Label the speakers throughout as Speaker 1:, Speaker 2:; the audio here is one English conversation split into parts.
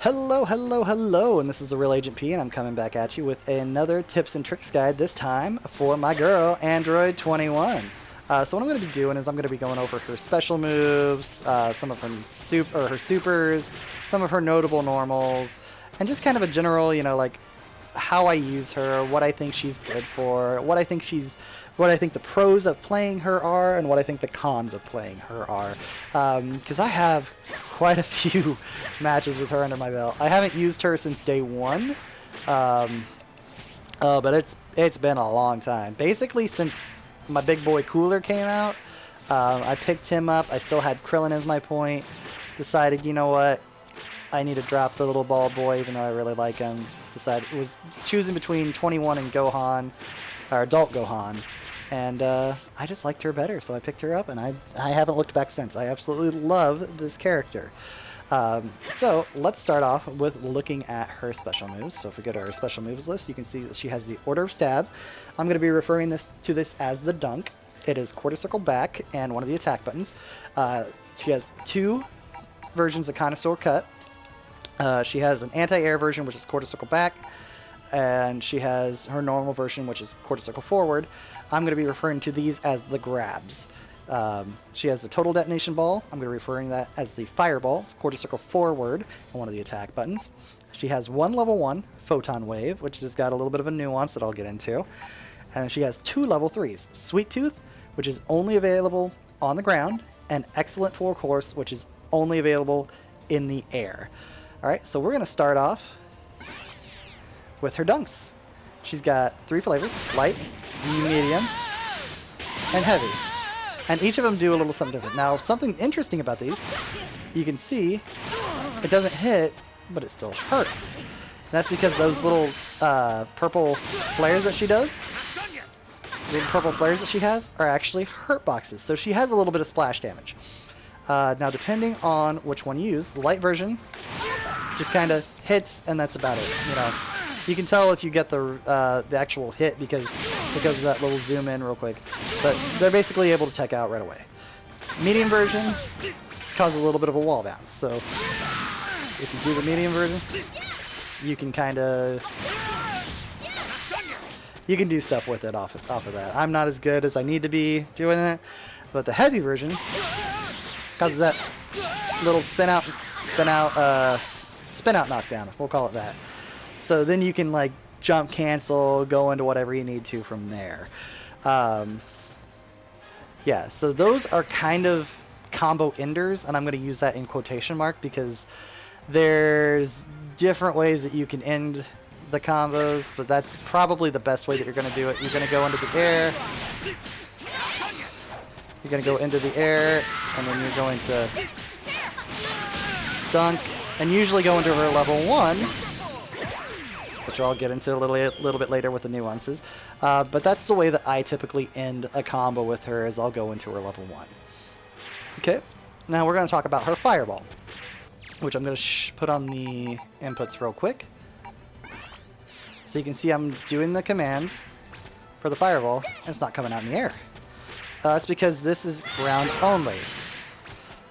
Speaker 1: Hello, hello, hello, and this is the Real Agent P, and I'm coming back at you with another tips and tricks guide, this time for my girl, Android 21. So what I'm going to be doing is I'm going to be going over her special moves, some of her supers, some of her notable normals, and just kind of a general, like how I use her, what I think she's good for, what I think the pros of playing her are, and what I think the cons of playing her are. Because I have quite a few matches with her under my belt. I haven't used her since day one, but it's been a long time. Basically, since my big boy Cooler came out, I picked him up. I still had Krillin as my point. Decided, you know what, I need to drop the little bald boy, even though I really like him. Was choosing between 21 and Gohan, or Adult Gohan, and I just liked her better, so I picked her up, and I haven't looked back since. I absolutely love this character. So let's start off with looking at her special moves. So if we go to her special moves list, you can see that she has the Order of Stab. I'm going to be referring to this as the Dunk. It is quarter circle back and one of the attack buttons. She has two versions of Connoisseur Cut. She has an anti-air version, which is quarter circle back, and she has her normal version, which is quarter circle forward. I'm going to be referring to these as the grabs. She has the total detonation ball. I'm going to be referring to that as the fireball. It's quarter circle forward and one of the attack buttons. She has one level 1 photon wave, which has got a little bit of a nuance that I'll get into. And she has two level 3s. Sweet Tooth, which is only available on the ground, and Excellent Full Course, which is only available in the air. Alright, so we're going to start off with her dunks. She's got 3 flavors: light, medium, and heavy. And each of them do a little something different. Now, something interesting about these, you can see it doesn't hit, but it still hurts. And that's because those little purple flares that she does, little purple flares that she has, are actually hurt boxes. So she has a little bit of splash damage. Now, depending on which one you use, the light version just kind of hits, and that's about it. You can tell if you get the actual hit because it goes to that little zoom in real quick. But they're basically able to tech out right away. Medium version causes a little bit of a wall bounce. So if you do the medium version, you can you can do stuff with it off of that. I'm not as good as I need to be doing it, but the heavy version causes that little spin out knockdown. We'll call it that. So then you can jump, cancel, go into whatever you need to from there. Yeah, so those are kind of combo enders, and I'm going to use that in quotation mark because there's different ways that you can end the combos, but that's probably the best way that you're going to do it. You're going to go into the air. You're going to go into the air, and then you're going to dunk, and usually go into her level 1, which I'll get into a little bit later with the nuances. But that's the way that I typically end a combo with her, is I'll go into her level 1. Okay, now we're going to talk about her fireball, which I'm going to put on the inputs real quick. So you can see I'm doing the commands for the fireball, and it's not coming out in the air. That's because this is ground only.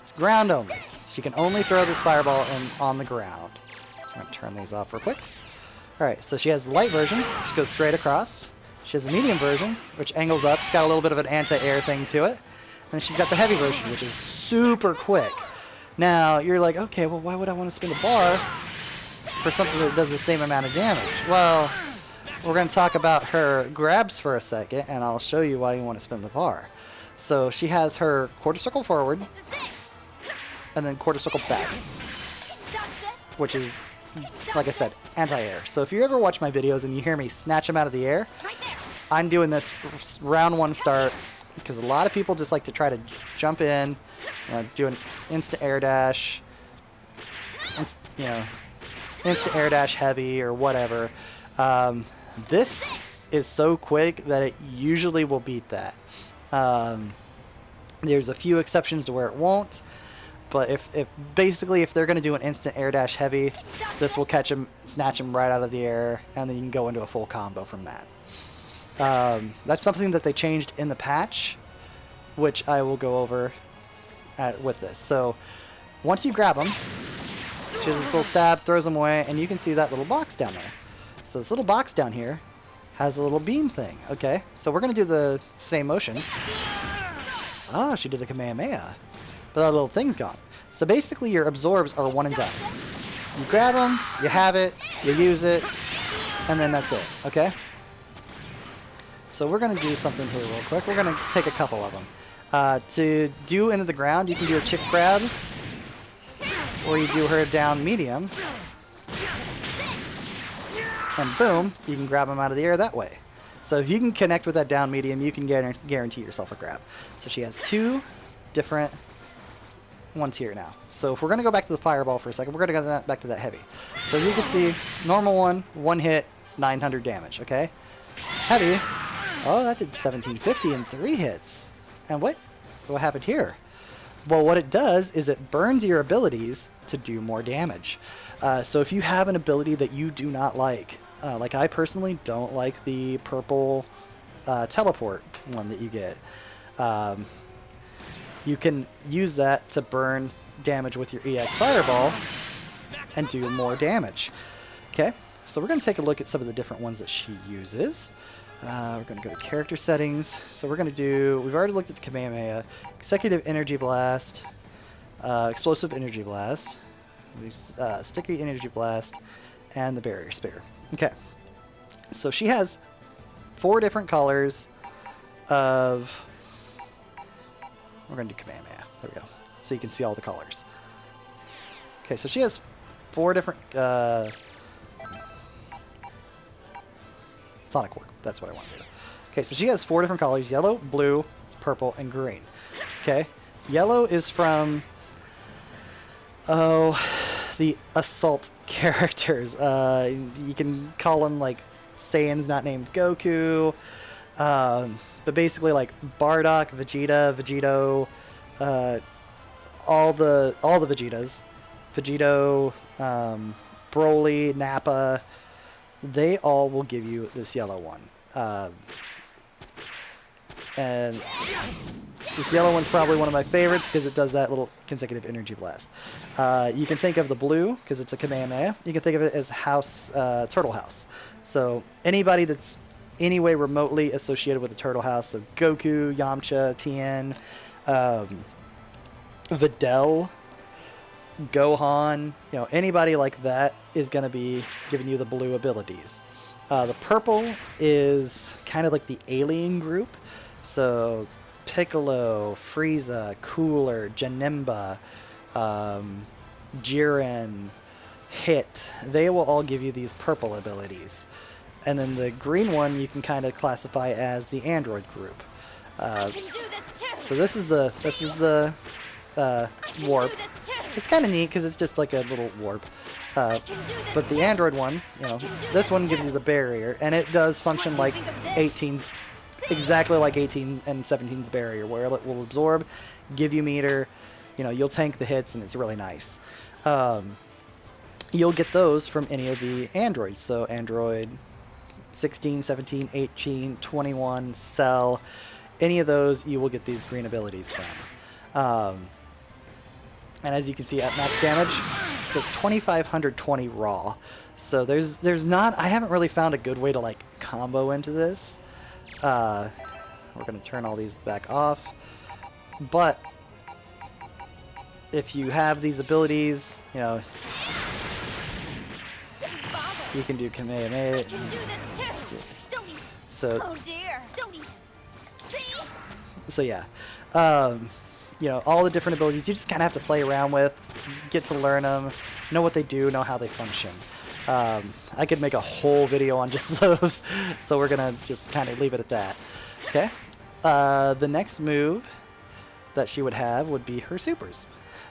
Speaker 1: It's ground only. She can only throw this fireball on the ground. So I'm going to turn these off real quick. Alright, so she has the light version, which goes straight across. She has the medium version, which angles up. It's got a little bit of an anti-air thing to it. And then she's got the heavy version, which is super quick. Now, you're like, okay, well, why would I want to spin the bar for something that does the same amount of damage? Well, we're going to talk about her grabs for a second, and I'll show you why you want to spin the bar. So she has her quarter circle forward, and then quarter circle back, which is, like I said, anti-air. So if you ever watch my videos and you hear me snatch them out of the air, I'm doing this round 1 start because a lot of people just like to try to jump in, do an instant air dash, instant air dash heavy or whatever. This is so quick that it usually will beat that. There's a few exceptions to where it won't. But if they're going to do an instant air dash heavy, this will catch him, snatch him right out of the air, and then you can go into a full combo from that. That's something that they changed in the patch, which I will go over with this. So once you grab them, She does this little stab, throws them away, and you can see that little box down there. So this little box down here has a little beam thing. Okay, so we're going to do the same motion. Oh, she did a Kamehameha. But that little thing's gone. So basically your absorbs are one and done. You grab them, you have it, you use it, and then that's it. Okay? So we're going to do something here real quick. We're going to take a couple of them. To do into the ground, you can do a chick grab, or you do her down medium, and boom, you can grab them out of the air that way. So if you can connect with that down medium, you can guarantee yourself a grab. So she has two different ones here now. So if we're going to go back to the fireball for a second, we're going to go back to that heavy. So as you can see, normal one hit, 900 damage, okay? Heavy, oh, that did 1750 in 3 hits. And what happened here? Well, what it does is it burns your abilities to do more damage. So if you have an ability that you do not like I personally don't like the purple teleport one that you get, you can use that to burn damage with your EX Fireball and do more damage. Okay, so we're going to take a look at some of the different ones that she uses. We're going to go to character settings. So we're going to do, we've already looked at the Kamehameha, consecutive energy blast, explosive energy blast, sticky energy blast, and the barrier spear. Okay, so she has 4 different colors of, we're going to do Kamehameha, there we go, so you can see all the colors. Okay, so she has 4 different, Sonic Work, that's what I want to do. Okay, so she has 4 different colors, yellow, blue, purple, and green. Okay, yellow is from, the assault characters. You can call them like Saiyan's not named Goku, but basically like Bardock, Vegeta, Vegito, all the Vegetas, Vegito, Broly, Nappa, they all will give you this yellow one. And this yellow one's probably one of my favorites because it does that little consecutive energy blast. You can think of the blue because it's a Kamehameha. You can think of it as Turtle House. So anybody that's any way remotely associated with the Turtle House, so Goku, Yamcha, Tien, Videl, Gohan, anybody like that is going to be giving you the blue abilities. The purple is kind of like the alien group. So Piccolo, Frieza, Cooler, Janemba, Jiren, Hit, they will all give you these purple abilities. And then the green one you can kind of classify as the android group. So this is the warp. It's kind of neat because it's just like a little warp. But the android one, this one gives you the barrier, and it does function like 18's, exactly like 18 and 17's barrier, where it will absorb, give you meter, you'll tank the hits, and it's really nice. You'll get those from any of the androids, so Android 16, 17, 18, 21, Cell, any of those you will get these green abilities from. And as you can see at max damage, does 2520 raw. So there's not, I haven't really found a good way to like combo into this. We're going to turn all these back off. But if you have these abilities, you can do Kamehameha. So,
Speaker 2: oh dear.
Speaker 1: So yeah. All the different abilities you just kind of have to play around with, get to learn them, know what they do, know how they function. I could make a whole video on just those, so we're going to just kind of leave it at that. Okay? The next move that she would have would be her supers.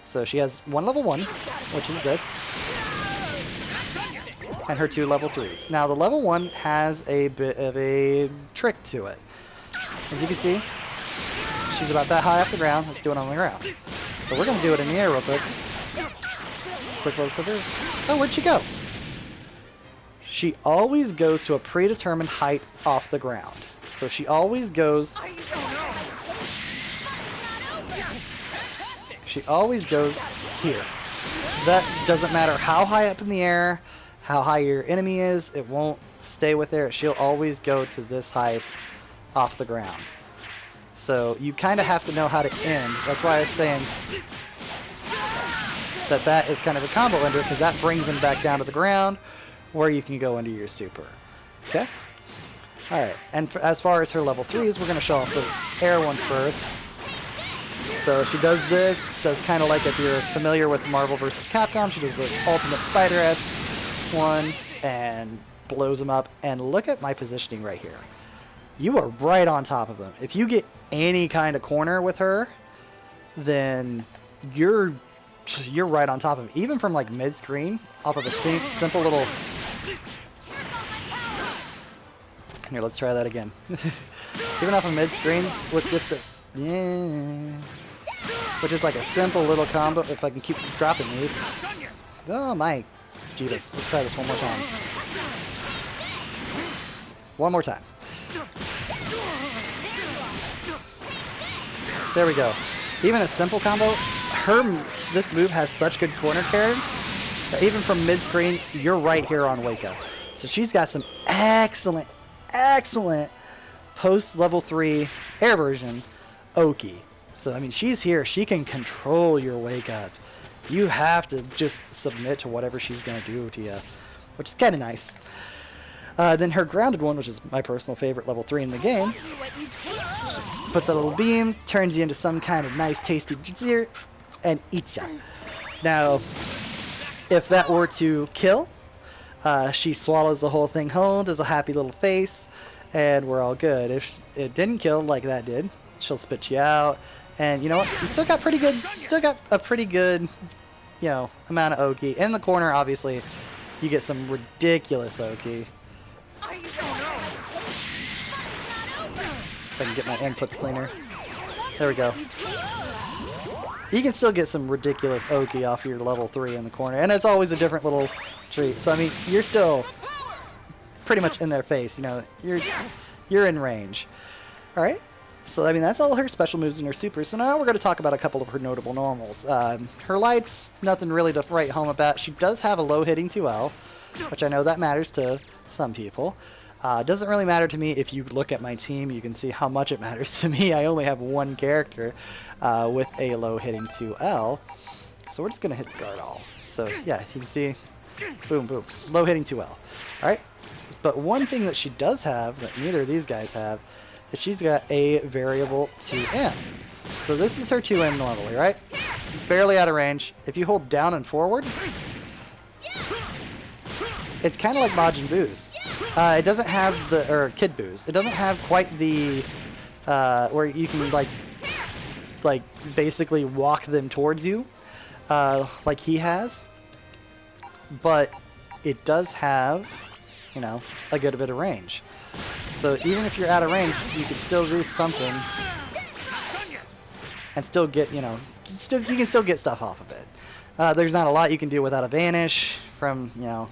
Speaker 1: So she has one level 1, which is this, and her 2 level 3s. Now the level 1 has a bit of a trick to it. As you can see, she's about that high off the ground. Let's do it on the ground. So we're going to do it in the air real quick. Quick little super. Oh, where'd she go? She always goes to a predetermined height off the ground. So she always goes... She always goes here. that doesn't matter how high up in the air, how high your enemy is, it won't stay with there. She'll always go to this height off the ground. So you kind of have to know how to end. That's why I was saying that is kind of a combo ender, because that brings him back down to the ground where you can go into your super. Okay? Alright, and as far as her level 3s, we're going to show off the air one first. So she does this, does kind of like if you're familiar with Marvel vs. Capcom, she does the ultimate Spider-esque one and blows him up. And look at my positioning right here. You are right on top of them. If you get any kind of corner with her, then you're right on top of him. Even from like mid-screen, off of a simple little... Here, let's try that again. Even off of mid-screen with just a... Yeah. Which is like a simple little combo, if I can keep dropping these. Oh my Jesus. Let's try this one more time. One more time. There we go. Even a simple combo, this move has such good corner carry that even from mid-screen, you're right here on Wake Up. So she's got some excellent post level 3 air version Oki. So I mean, she's here. She can control your Wake Up. You have to just submit to whatever she's gonna do to you, which is kind of nice. Then her grounded one, which is my personal favorite level 3 in the game, puts out a little beam, turns you into some kind of nice tasty dessert, and eats ya. Now, if that were to kill, she swallows the whole thing whole, does a happy little face, and we're all good. If it didn't kill like that did, she'll spit you out, and you know what? You still got a pretty good, you know, amount of Oki. In the corner, obviously, you get some ridiculous Oki. If I can get my inputs cleaner. There we go. You can still get some ridiculous Oki off your level 3 in the corner, and it's always a different little treat. So I mean, you're still pretty much in their face. You know, you're in range. All right. So I mean, that's all her special moves and her super. So now we're going to talk about a couple of her notable normals. Her lights, nothing really to write home about. She does have a low hitting 2L, which I know that matters to some people. Doesn't really matter to me. If you look at my team, you can see how much it matters to me. I only have one character with a low hitting 2L. So we're just going to hit guard all. So yeah, you can see, boom, boom, low hitting 2L. All right. But one thing that she does have that neither of these guys have is she's got a variable 2M. So this is her 2M normally, right? Barely out of range. If you hold down and forward, it's kind of like Majin Buu's. It doesn't have the, or Kid Buu's. It doesn't have quite the, where you can like basically walk them towards you, like he has. But it does have, you know, a good bit of range. So even if you're out of range, you can still do something and still get, you know, you can still get stuff off of it. There's not a lot you can do without a vanish from, you know,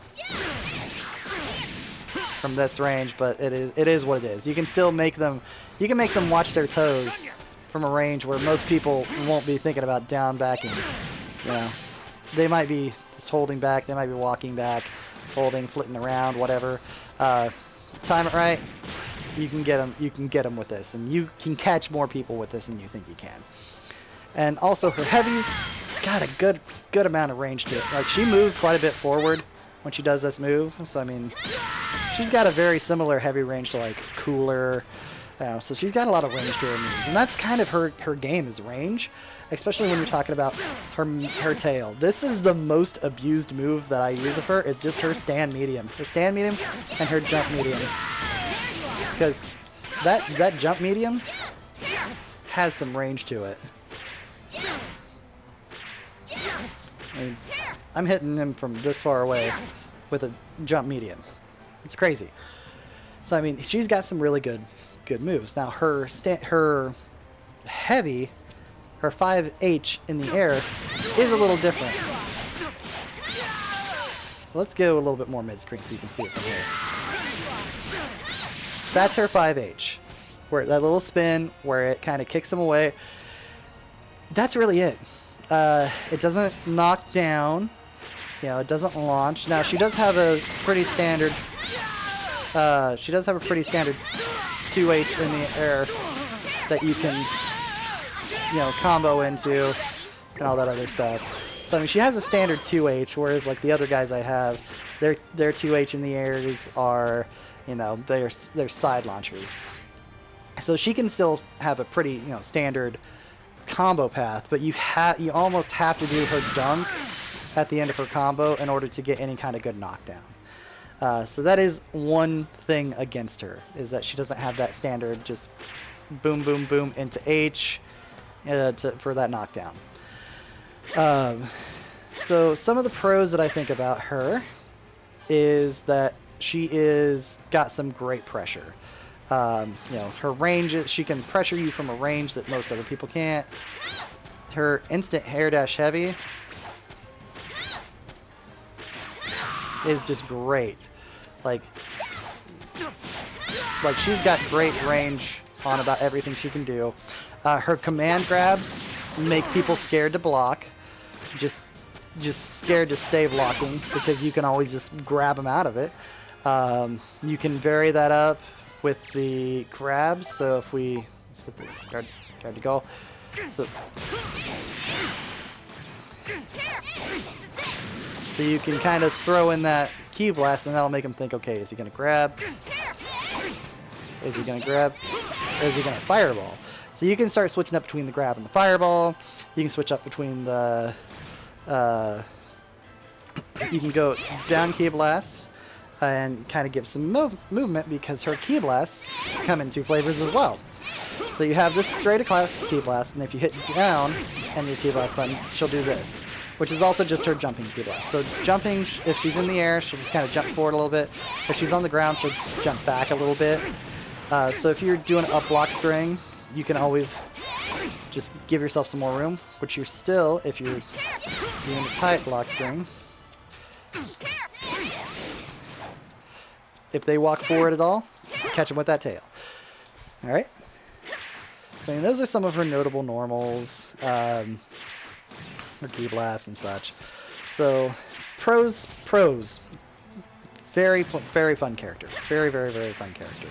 Speaker 1: from this range, but it is what it is. You can still make them, watch their toes from a range where most people won't be thinking about down backing. You know, they might be just holding back, they might be walking back, holding, flitting around, whatever. Time it right, you can get them with this, and you can catch more people with this than you think you can. And also her heavies got a good amount of range to it. Like, she moves quite a bit forward when she does this move, so I mean, she's got a very similar heavy range to like Cooler. So she's got a lot of range to her moves, and that's kind of her game is range, especially when you're talking about her tail. This is the most abused move that I use of her, is just her stand medium. Her stand medium and her jump medium. Because that jump medium has some range to it. I mean, I'm hitting him from this far away with a jump medium. It's crazy. So I mean, she's got some really good moves. Now her heavy, her 5H in the air is a little different. So let's go a little bit more mid-screen so you can see it from here. That's her 5H, where that little spin where it kind of kicks them away. That's really it. It doesn't knock down You know, it doesn't launch. Now she does have a pretty standard. She does have a pretty standard 2H in the air that you can, you know, combo into and all that other stuff. So I mean, she has a standard 2H, whereas like the other guys I have, their 2H in the airs are, you know, they're side launchers. So she can still have a pretty, you know, standard combo path, but you almost have to do her dunk at the end of her combo in order to get any kind of good knockdown. So that is one thing against her, is that she doesn't have that standard just boom, boom, boom into H for that knockdown. So some of the pros that I think about her is that she got some great pressure. You know, her range, she can pressure you from a range that most other people can't. Her instant hair dash heavy is just great. Like she's got great range on about everything she can do. Her command grabs make people scared to block, just scared to stay blocking, because you can always just grab them out of it. You can vary that up with the grabs. So if we set this guard to go, so you can kind of throw in that key blast, and that'll make him think, okay, is he gonna grab? Is he gonna grab? Or is he gonna fireball? So you can start switching up between the grab and the fireball. You can switch up between the you can go down key blasts and kind of give some movement, because her key blasts come in two flavors as well. So you have this straight across key blast, and if you hit down and your key blast button, she'll do this, which is also just her jumping key blast. So jumping, if she's in the air, she'll just kind of jump forward a little bit. If she's on the ground, she'll jump back a little bit. So if you're doing a block string, you can always just give yourself some more room, which you're still, if you're doing a tight block string, if they walk forward at all, catch them with that tail. Alright? So I mean, those are some of her notable normals, her key blasts and such. So, pros. Very fun character. Very fun character.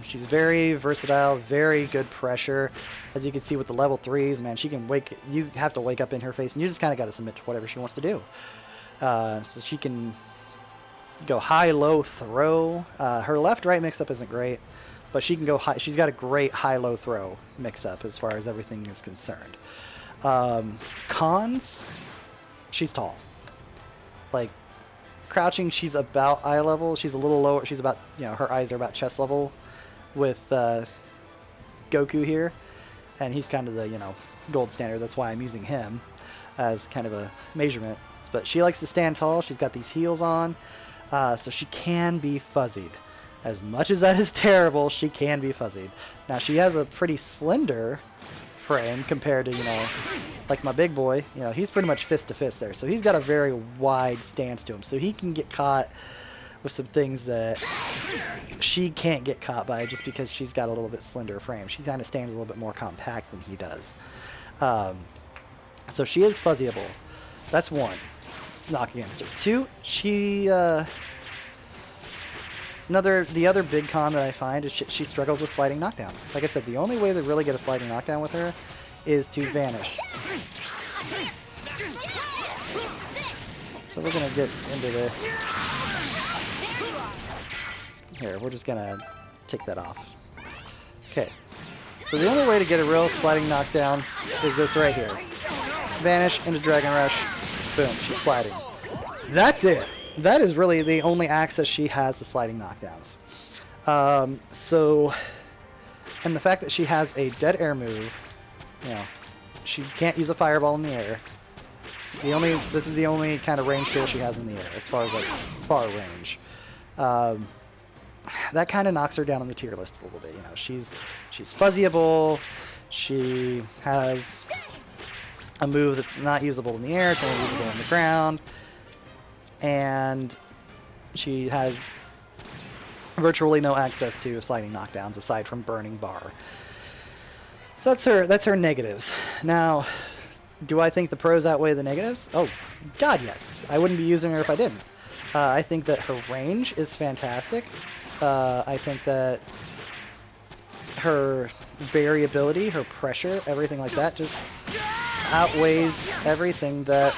Speaker 1: She's very versatile, very good pressure. As you can see with the level 3s, man, she can you have to wake up in her face, and you just kind of got to submit to whatever she wants to do. So she can go high, low, throw. Her left-right mix-up isn't great, but she can go high. She's got a great high-low throw mix-up as far as everything is concerned. Cons, she's tall. Like, crouching, she's about eye level. She's a little lower. She's about, you know, her eyes are about chest level with Goku here, and he's kind of the, you know, gold standard. That's why I'm using him as kind of a measurement. But she likes to stand tall. She's got these heels on, so she can be fuzzied. As much as that is terrible, she can be fuzzied. Now, she has a pretty slender frame compared to, you know, like my big boy. You know, he's pretty much fist to fist there, so he's got a very wide stance to him, so he can get caught with some things that she can't get caught by, just because she's got a little bit slender frame. She kind of stands a little bit more compact than he does. So she is fuzzyable. That's one knock against her. Two, she the other big con that I find is she struggles with sliding knockdowns. Like I said, the only way to really get a sliding knockdown with her is to vanish. So we're gonna get into the... Here, we're just gonna take that off. Okay. So the only way to get a real sliding knockdown is this right here. Vanish into Dragon Rush. Boom, she's sliding. That's it. That is really the only access she has to sliding knockdowns. And the fact that she has a dead air move, you know, she can't use a fireball in the air. This is the only kind of range skill she has in the air, as far as like far range. That kind of knocks her down on the tier list a little bit. You know, she's fuzzyable. She has a move that's not usable in the air, it's only usable on the ground, and she has virtually no access to sliding knockdowns aside from burning bar. So that's her negatives. Now, Do I think the pros outweigh the negatives? Oh, God, yes. I wouldn't be using her if I didn't. I think that her range is fantastic. I think that her variability, her pressure, everything like that just outweighs everything that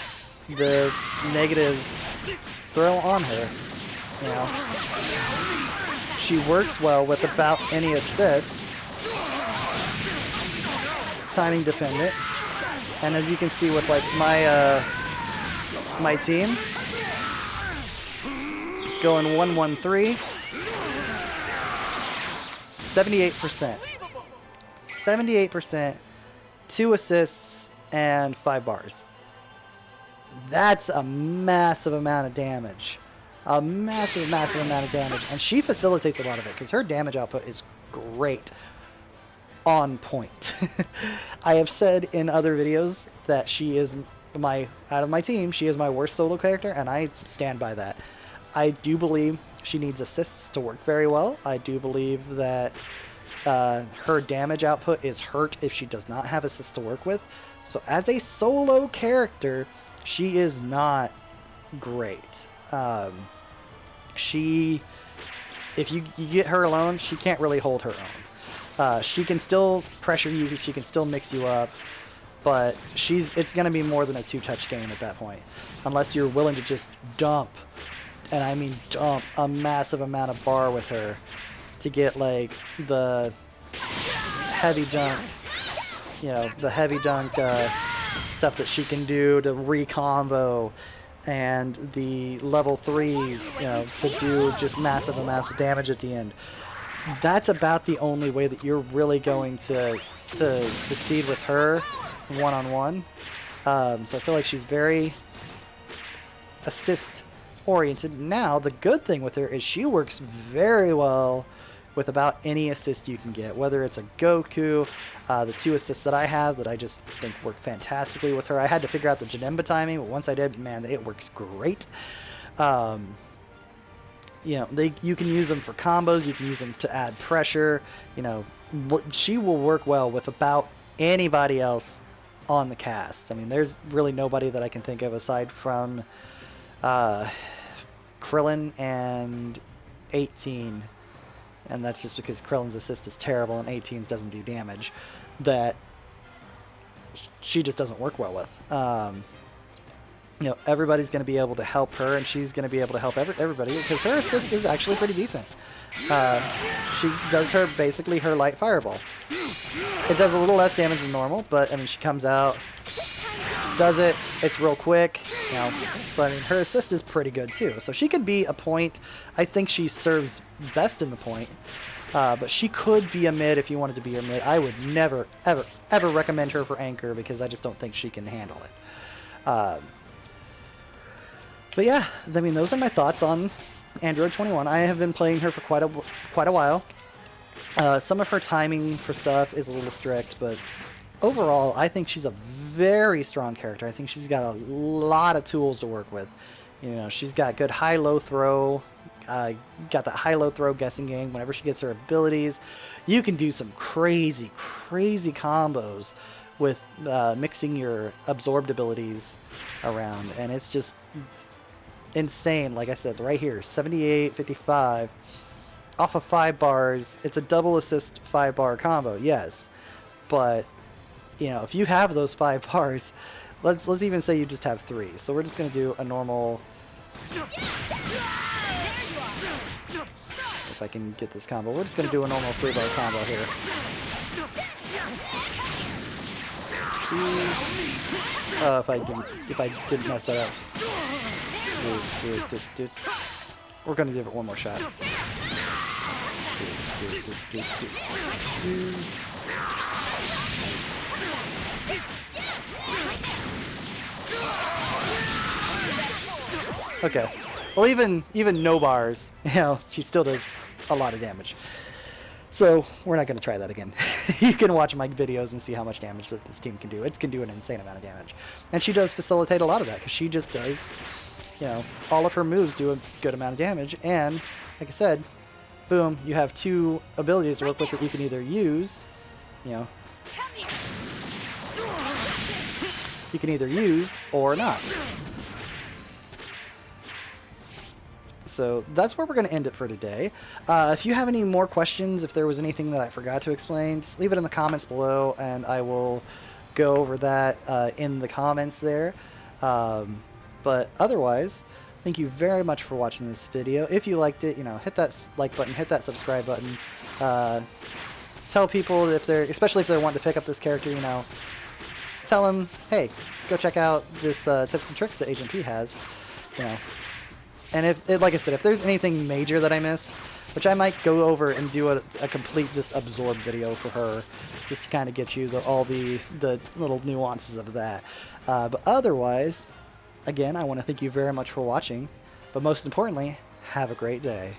Speaker 1: the negatives throw on her. You know, she works well with about any assist, timing dependent, and as you can see with like my team going 1-1-3, 78%, 78%, 2 assists and 5 bars. That's a massive amount of damage. A massive, massive amount of damage. And she facilitates a lot of it because her damage output is great. On point. I have said in other videos that she is out of my team, she is my worst solo character, and I stand by that. I do believe she needs assists to work very well. I do believe that her damage output is hurt if she does not have assists to work with. So as a solo character, she is not great. If you get her alone, she can't really hold her own. She can still pressure you, she can still mix you up, but it's going to be more than a 2-touch game at that point. Unless you're willing to just dump, and I mean dump, a massive amount of bar with her to get like the heavy dunk, you know, the heavy dunk stuff that she can do to re-combo, and the level 3s, you know, to do just massive amounts of damage at the end. That's about the only way that you're really going to succeed with her one-on-one. So I feel like she's very assist oriented. Now the good thing with her is she works very well with about any assist you can get, whether it's a Goku, the 2 assists that I have that I just think work fantastically with her. I had to figure out the Janemba timing, but once I did, man, it works great. You know, you can use them for combos, you can use them to add pressure. You know, she will work well with about anybody else on the cast. I mean, there's really nobody that I can think of aside from Krillin and 18, and that's just because Krillin's assist is terrible and 18's doesn't do damage, that she just doesn't work well with. You know, everybody's going to be able to help her, and she's going to be able to help everybody because her assist is actually pretty decent. She does basically her light fireball. It does a little less damage than normal, but I mean, she comes out, does it, it's real quick, you know, so I mean, her assist is pretty good too. So she could be a point. I think she serves best in the point, but she could be a mid if you wanted to be her mid. I would never, ever, ever recommend her for anchor because I just don't think she can handle it. But yeah, I mean, those are my thoughts on Android 21. I have been playing her for quite a while. Some of her timing for stuff is a little strict, but overall, I think she's a very strong character. I think she's got a lot of tools to work with. You know, she's got good high-low throw, got that high-low throw guessing game. Whenever she gets her abilities, you can do some crazy, crazy combos with mixing your absorbed abilities around, and it's just insane. Like I said, right here, 78, 55, off of 5 bars. It's a double assist 5-bar combo, yes, but you know, if you have those 5 bars, let's even say you just have 3. So we're just gonna do a normal. If I can get this combo, we're just gonna do a normal 3-bar combo here. If I didn't mess that up. We're gonna give it one more shot. Okay. Well, even no bars, you know, she still does a lot of damage. So we're not going to try that again. You can watch my videos and see how much damage that this team can do. It can do an insane amount of damage. And she does facilitate a lot of that because she just does, you know, all of her moves do a good amount of damage. And like I said, boom, you have 2 abilities to work with that you can either use, you know, you can either use or not. So that's where we're going to end it for today. If you have any more questions, if there was anything that I forgot to explain, just leave it in the comments below, and I will go over that in the comments there. But otherwise, thank you very much for watching this video. If you liked it, hit that like button, hit that subscribe button. Tell people if they're, especially if they're wanting to pick up this character, tell them, hey, go check out this tips and tricks that Agent P has, And like I said, if there's anything major that I missed, which I might go over and do a complete just absorb video for her, just to kind of get you all the little nuances of that. But otherwise, again, I want to thank you very much for watching, but most importantly, have a great day.